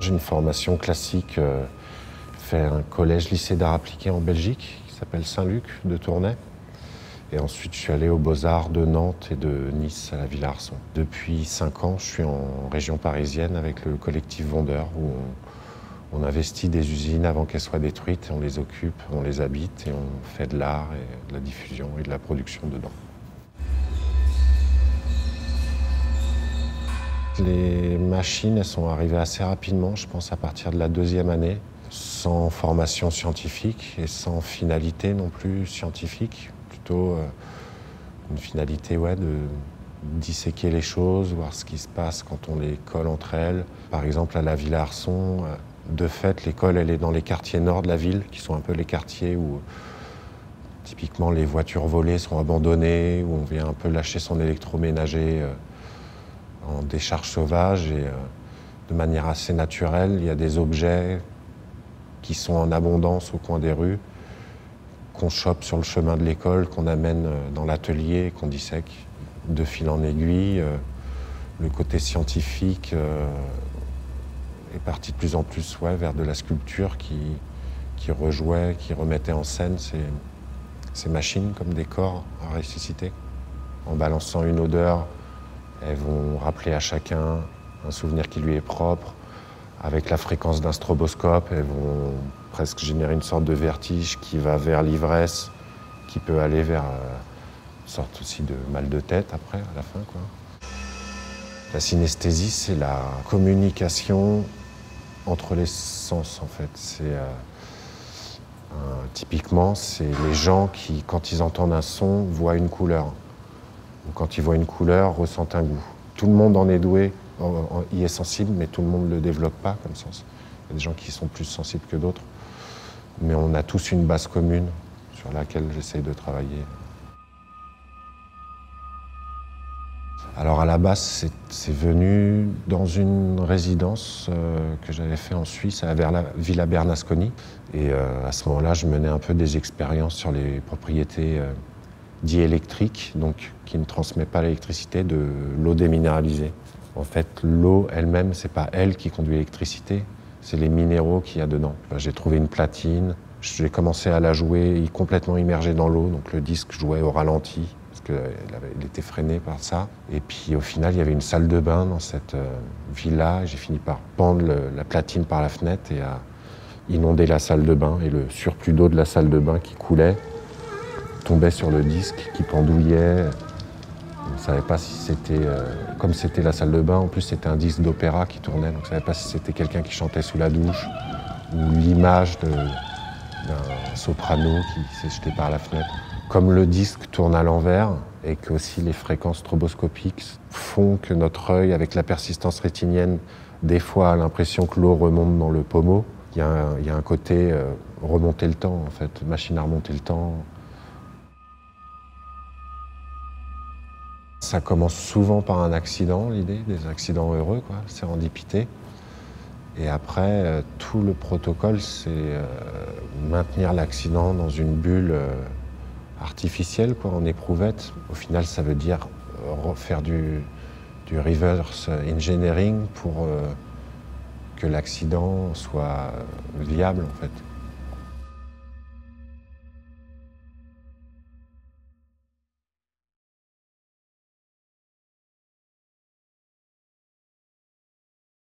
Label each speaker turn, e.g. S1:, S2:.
S1: J'ai une formation classique, fait un collège-lycée d'art appliqué en Belgique qui s'appelle Saint-Luc de Tournai. Et ensuite, je suis allé aux Beaux-Arts de Nantes et de Nice à la Villa Arson. Depuis 5 ans, je suis en région parisienne avec le collectif Vendeur où on investit des usines avant qu'elles soient détruites, on les occupe, on les habite et on fait de l'art et de la diffusion et de la production dedans. Les machines, elles sont arrivées assez rapidement, je pense à partir de la 2e année, sans formation scientifique et sans finalité non plus scientifique. Plutôt une finalité de disséquer les choses, voir ce qui se passe quand on les colle entre elles. Par exemple, à la Villa Arson, de fait, l'école elle est dans les quartiers nord de la ville, qui sont un peu les quartiers où typiquement les voitures volées sont abandonnées, où on vient un peu lâcher son électroménager en décharge sauvage et de manière assez naturelle. Il y a des objets qui sont en abondance au coin des rues, qu'on chope sur le chemin de l'école, qu'on amène dans l'atelier, qu'on dissèque de fil en aiguille. Le côté scientifique est parti de plus en plus vers de la sculpture qui rejouait, qui remettait en scène ces machines comme des corps à ressusciter. En balançant une odeur, elles vont rappeler à chacun un souvenir qui lui est propre. Avec la fréquence d'un stroboscope, elles vont presque générer une sorte de vertige qui va vers l'ivresse, qui peut aller vers une sorte aussi de mal de tête après, à la fin, quoi. La synesthésie, c'est la communication entre les sens, en fait. Typiquement, c'est les gens qui, quand ils entendent un son, voient une couleur. Ou quand ils voient une couleur, ressentent un goût. Tout le monde en est doué, y est sensible, mais tout le monde ne le développe pas comme sens. Il y a des gens qui sont plus sensibles que d'autres. Mais on a tous une base commune sur laquelle j'essaye de travailler. Alors à la base, c'est venu dans une résidence que j'avais fait en Suisse, vers la Villa Bernasconi. Et à ce moment-là, je menais un peu des expériences sur les propriétés diélectriques, donc qui ne transmet pas l'électricité, de l'eau déminéralisée. En fait, l'eau elle-même, c'est pas elle qui conduit l'électricité, c'est les minéraux qu'il y a dedans. J'ai trouvé une platine, j'ai commencé à la jouer complètement immergée dans l'eau, donc le disque jouait au ralenti, parce qu'il était freiné par ça. Et puis au final, il y avait une salle de bain dans cette villa, j'ai fini par pendre la platine par la fenêtre et à inonder la salle de bain, et le surplus d'eau de la salle de bain qui coulait tombait sur le disque qui pendouillait. On ne savait pas si c'était, comme c'était la salle de bain, en plus c'était un disque d'opéra qui tournait, donc on ne savait pas si c'était quelqu'un qui chantait sous la douche ou l'image d'un soprano qui s'est jeté par la fenêtre. Comme le disque tourne à l'envers et que aussi les fréquences stroboscopiques font que notre œil, avec la persistance rétinienne, des fois a l'impression que l'eau remonte dans le pommeau. Il y a un côté remonter le temps, en fait, machine à remonter le temps. Ça commence souvent par un accident, l'idée, des accidents heureux, quoi, sérendipité. Et après, tout le protocole, c'est maintenir l'accident dans une bulle artificielle, quoi, en éprouvette. Au final, ça veut dire faire du reverse engineering pour que l'accident soit viable, en fait.